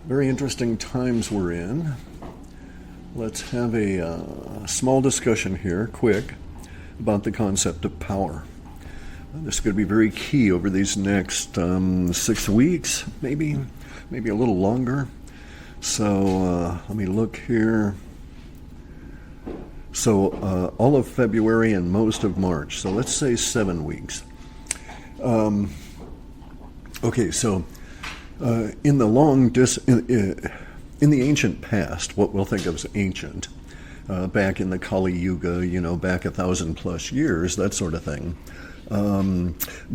Very interesting times we're in. Let's have a small discussion here, quick, about the concept of power. This is going to be very key over these next 6 weeks, maybe a little longer. So let me look here. So all of February and most of March. So let's say 7 weeks. Okay, so in the ancient past, what we'll think of as ancient, back in the Kali Yuga, back 1,000+ years, that sort of thing,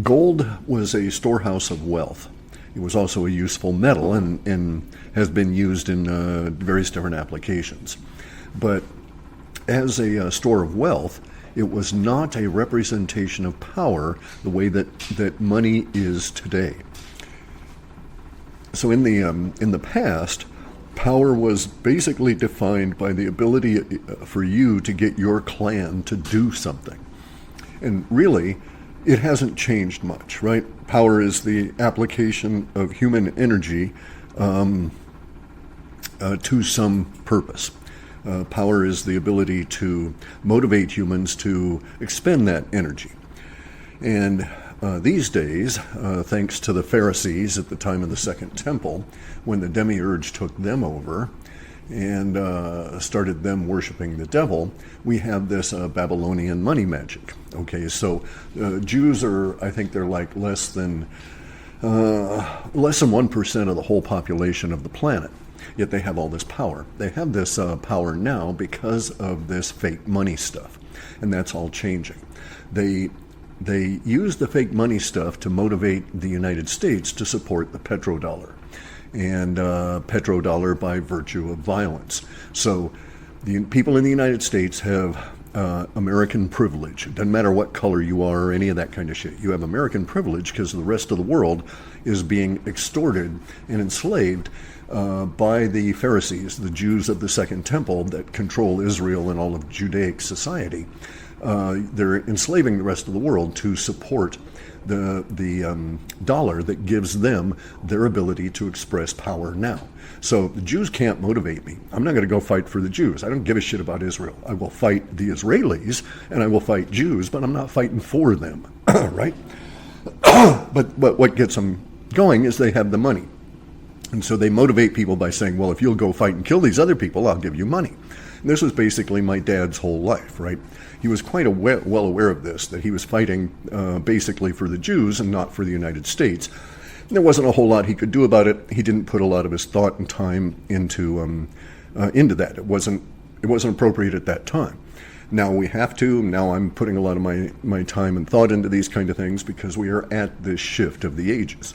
gold was a storehouse of wealth. It was also a useful metal and has been used in various different applications. But as a store of wealth, it was not a representation of power the way that money is today. So in the past, power was basically defined by the ability for you to get your clan to do something. And really, it hasn't changed much, right? Power is the application of human energy to some purpose. Power is the ability to motivate humans to expend that energy. And these days, thanks to the Pharisees at the time of the Second Temple, when the demiurge took them over and started them worshiping the devil, we have this Babylonian money magic. Okay, so Jews I think they're like less than 1% of the whole population of the planet. Yet they have all this power. They have this power now because of this fake money stuff, and that's all changing. They use the fake money stuff to motivate the United States to support the petrodollar, and petrodollar by virtue of violence. So the people in the United States have American privilege. It doesn't matter what color you are or any of that kind of shit. You have American privilege because the rest of the world is being extorted and enslaved by the Pharisees, the Jews of the Second Temple that control Israel and all of Judaic society. They're enslaving the rest of the world to support the dollar that gives them their ability to express power now. So the Jews can't motivate me. I'm not going to go fight for the Jews. I don't give a shit about Israel. I will fight the Israelis and I will fight Jews, but I'm not fighting for them, right? But what gets them going is they have the money. And so they motivate people by saying, well, if you'll go fight and kill these other people, I'll give you money. And this was basically my dad's whole life, right? He was quite well aware of this, that he was fighting basically for the Jews and not for the United States. And there wasn't a whole lot he could do about it. He didn't put a lot of his thought and time into that. It wasn't appropriate at that time. Now we have to. Now I'm putting a lot of my time and thought into these kind of things because we are at this shift of the ages.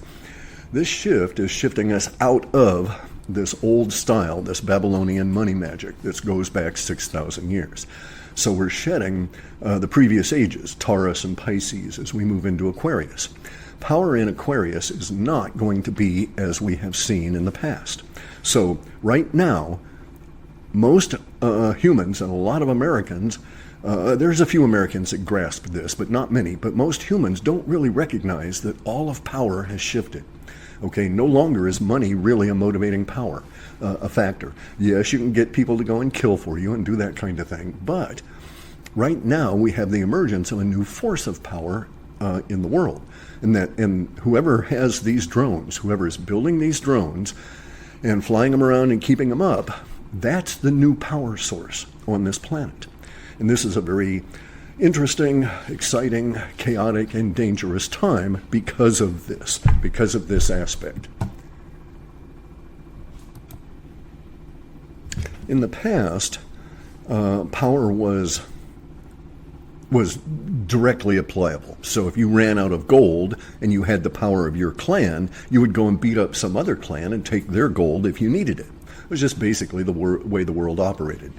This shift is shifting us out of this old style, this Babylonian money magic that goes back 6,000 years. So we're shedding the previous ages, Taurus and Pisces, as we move into Aquarius. Power in Aquarius is not going to be as we have seen in the past. So right now, most humans and a lot of Americans, there's a few Americans that grasp this, but not many, but most humans don't really recognize that all of power has shifted. Okay, no longer is money really a motivating power, a factor. Yes, you can get people to go and kill for you and do that kind of thing, but right now we have the emergence of a new force of power in the world. And whoever has these drones, whoever is building these drones and flying them around and keeping them up, that's the new power source on this planet. And this is a very interesting, exciting, chaotic, and dangerous time because of this aspect. In the past, power was directly applicable. So if you ran out of gold and you had the power of your clan, you would go and beat up some other clan and take their gold if you needed it. It was just basically the way the world operated.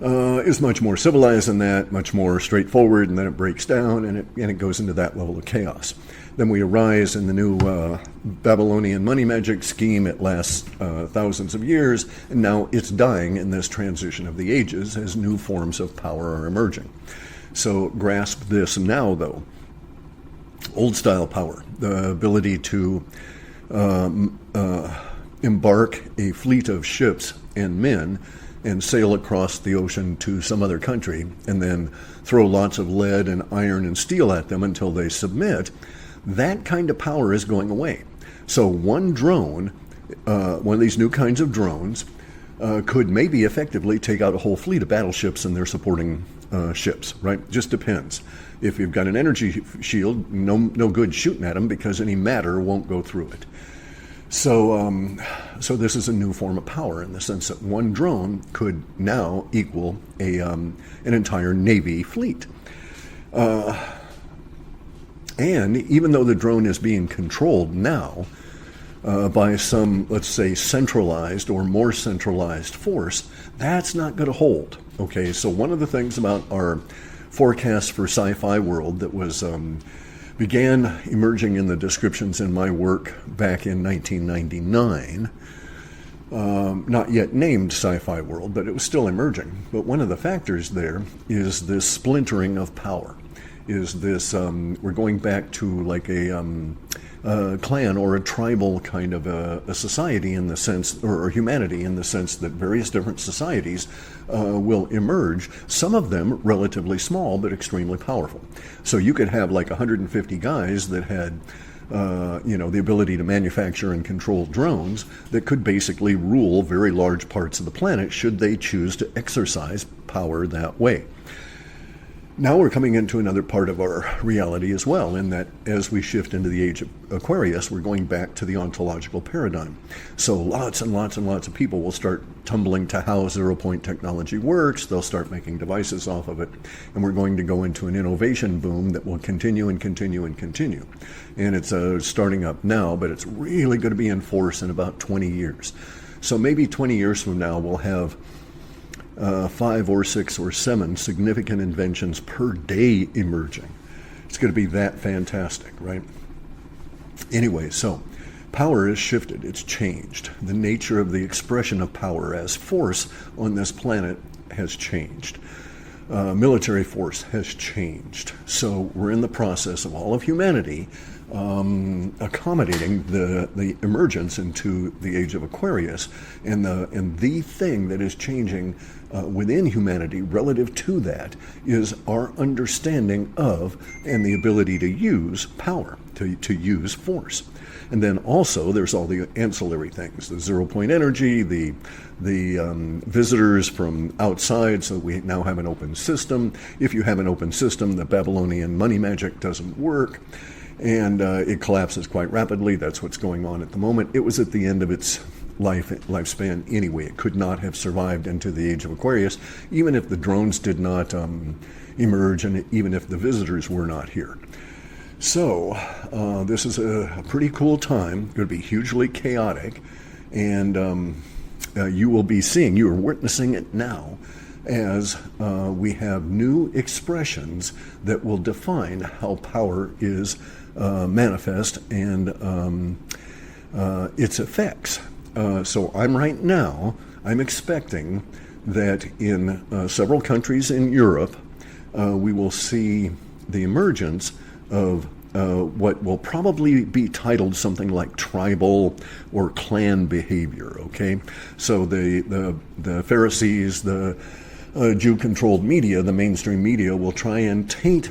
Is much more civilized than that, much more straightforward, and then it breaks down and it goes into that level of chaos. Then we arise in the new Babylonian money magic scheme. It lasts thousands of years, and now it's dying in this transition of the ages as new forms of power are emerging. So grasp this now, though. Old style power, the ability to embark a fleet of ships and men and sail across the ocean to some other country and then throw lots of lead and iron and steel at them until they submit, that kind of power is going away. So one drone, one of these new kinds of drones, could maybe effectively take out a whole fleet of battleships and their supporting ships, right? Just depends. If you've got an energy shield, no good shooting at them because any matter won't go through it. So this is a new form of power in the sense that one drone could now equal an entire Navy fleet. And even though the drone is being controlled now by some, let's say, centralized or more centralized force, that's not going to hold. Okay, so one of the things about our forecast for sci-fi world that was began emerging in the descriptions in my work back in 1999, not yet named sci-fi world, but it was still emerging. But one of the factors there is this splintering of power. Is this, we're going back to like a clan or a tribal kind of a society in the sense, or humanity in the sense that various different societies will emerge, some of them relatively small but extremely powerful. So you could have like 150 guys that had the ability to manufacture and control drones that could basically rule very large parts of the planet should they choose to exercise power that way. Now we're coming into another part of our reality as well, in that as we shift into the age of Aquarius, we're going back to the ontological paradigm. So lots and lots and lots of people will start tumbling to how zero-point technology works. They'll start making devices off of it. And we're going to go into an innovation boom that will continue and continue and continue. And it's starting up now, but it's really going to be in force in about 20 years. So maybe 20 years from now, we'll have 5 or 6 or 7 significant inventions per day emerging. It's going to be that fantastic, right? Anyway, so power has shifted. It's changed. The nature of the expression of power as force on this planet has changed. Military force has changed. So we're in the process of all of humanity accommodating the emergence into the age of Aquarius, and the thing that is changing within humanity relative to that is our understanding of and the ability to use power, to use force. And then also there's all the ancillary things, the zero-point energy, the visitors from outside, so we now have an open system. If you have an open system, the Babylonian money magic doesn't work, and it collapses quite rapidly. That's what's going on at the moment. It was at the end of its lifespan anyway. It could not have survived into the age of Aquarius, even if the drones did not emerge and even if the visitors were not here. So this is a pretty cool time. It's going to be hugely chaotic, and you will be seeing, you are witnessing it now, as we have new expressions that will define how power is manifest and its effects. So I'm expecting that in several countries in Europe, we will see the emergence of what will probably be titled something like tribal or clan behavior, okay? So the Pharisees, the Jew-controlled media, the mainstream media, will try and taint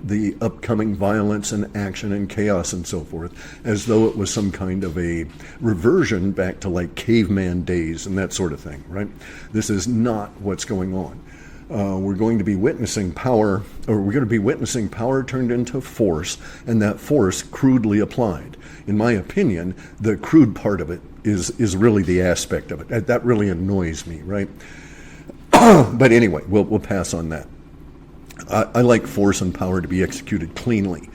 the upcoming violence and action and chaos and so forth as though it was some kind of a reversion back to like caveman days and that sort of thing, right? This is not what's going on. We're going to be witnessing power turned into force, and that force crudely applied. In my opinion, the crude part of it is really the aspect of it. That really annoys me, right? But anyway, we'll pass on that. I like force and power to be executed cleanly.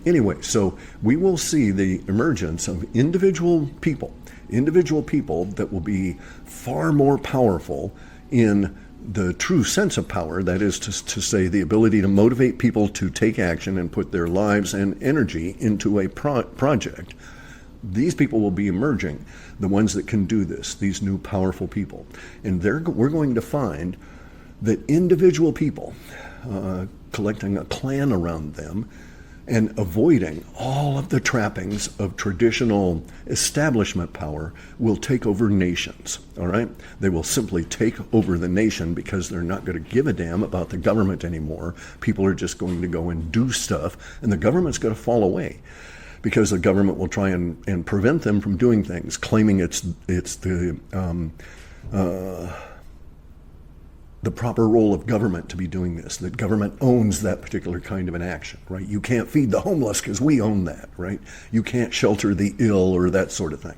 Anyway, so we will see the emergence of individual people that will be far more powerful in the true sense of power, that is to say the ability to motivate people to take action and put their lives and energy into a project. These people will be emerging, the ones that can do this, these new powerful people. And we're going to find that individual people, collecting a clan around them, and avoiding all of the trappings of traditional establishment power will take over nations, all right? They will simply take over the nation because they're not going to give a damn about the government anymore. People are just going to go and do stuff, and the government's going to fall away because the government will try and prevent them from doing things, claiming it's the proper role of government to be doing this, that government owns that particular kind of an action, right? You can't feed the homeless because we own that, right? You can't shelter the ill or that sort of thing.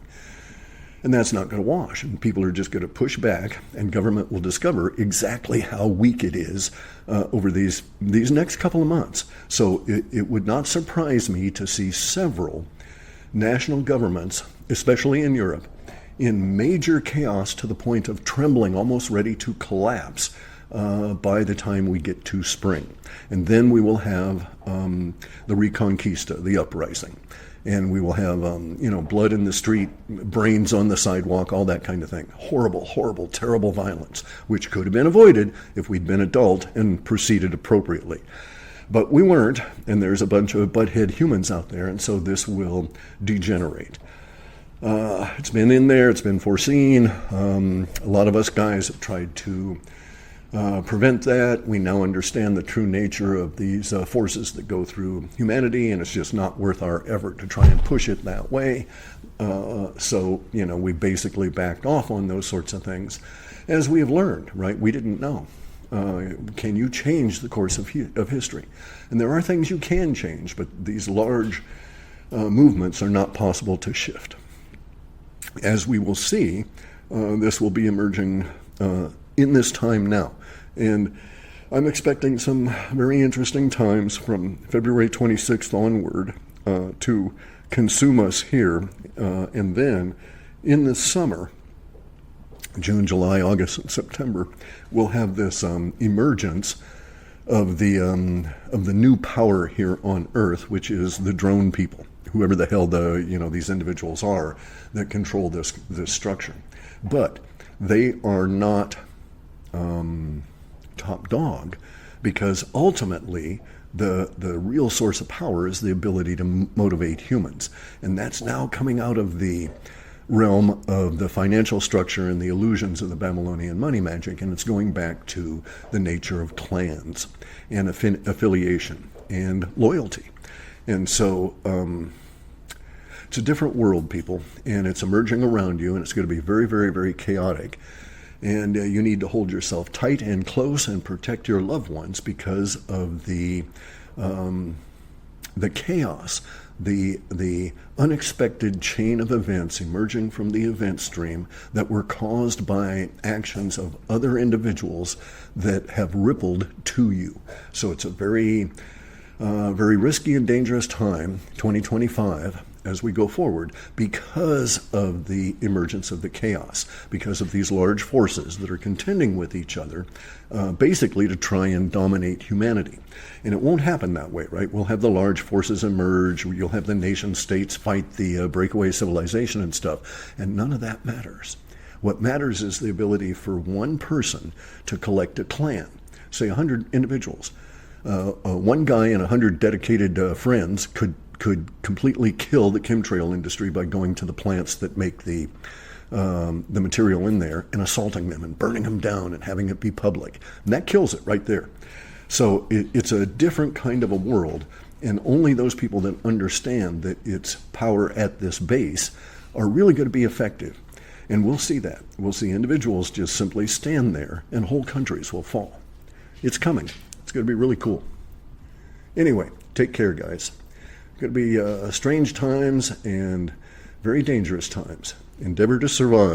And that's not going to wash. And people are just going to push back, and government will discover exactly how weak it is over these next couple of months. So it would not surprise me to see several national governments, especially in Europe, in major chaos to the point of trembling, almost ready to collapse by the time we get to spring. And then we will have the Reconquista, the uprising. And we will have, blood in the street, brains on the sidewalk, all that kind of thing. Horrible, horrible, terrible violence, which could have been avoided if we'd been adult and proceeded appropriately. But we weren't, and there's a bunch of butthead humans out there, and so this will degenerate. It's been in there, it's been foreseen. A lot of us guys have tried to prevent that. We now understand the true nature of these forces that go through humanity, and it's just not worth our effort to try and push it that way. So, we basically backed off on those sorts of things, as we have learned, right? We didn't know. Can you change the course of history? And there are things you can change, but these large movements are not possible to shift. As we will see, this will be emerging in this time now. And I'm expecting some very interesting times from February 26th onward to consume us here. And then in the summer, June, July, August, and September, we'll have this emergence of the new power here on Earth, which is the drone people. Whoever the hell these individuals are that control this structure. But they are not top dog, because ultimately the real source of power is the ability to motivate humans. And that's now coming out of the realm of the financial structure and the illusions of the Babylonian money magic, and it's going back to the nature of clans and affiliation and loyalty. And so it's a different world, people, and it's emerging around you, and it's going to be very, very, very chaotic. And you need to hold yourself tight and close and protect your loved ones because of the chaos, the unexpected chain of events emerging from the event stream that were caused by actions of other individuals that have rippled to you. So it's a very risky and dangerous time, 2025, as we go forward, because of the emergence of the chaos, because of these large forces that are contending with each other, basically to try and dominate humanity. And it won't happen that way, right? We'll have the large forces emerge, you'll have the nation states fight the breakaway civilization and stuff, and none of that matters. What matters is the ability for one person to collect a clan, say 100 individuals. One guy and 100 dedicated friends could completely kill the chemtrail industry by going to the plants that make the material in there and assaulting them and burning them down and having it be public. And that kills it right there. So it's a different kind of a world, and only those people that understand that it's power at this base are really going to be effective. And we'll see that. We'll see individuals just simply stand there and whole countries will fall. It's coming. It's going to be really cool. Anyway, take care, guys. It's going to be strange times and very dangerous times. Endeavor to survive.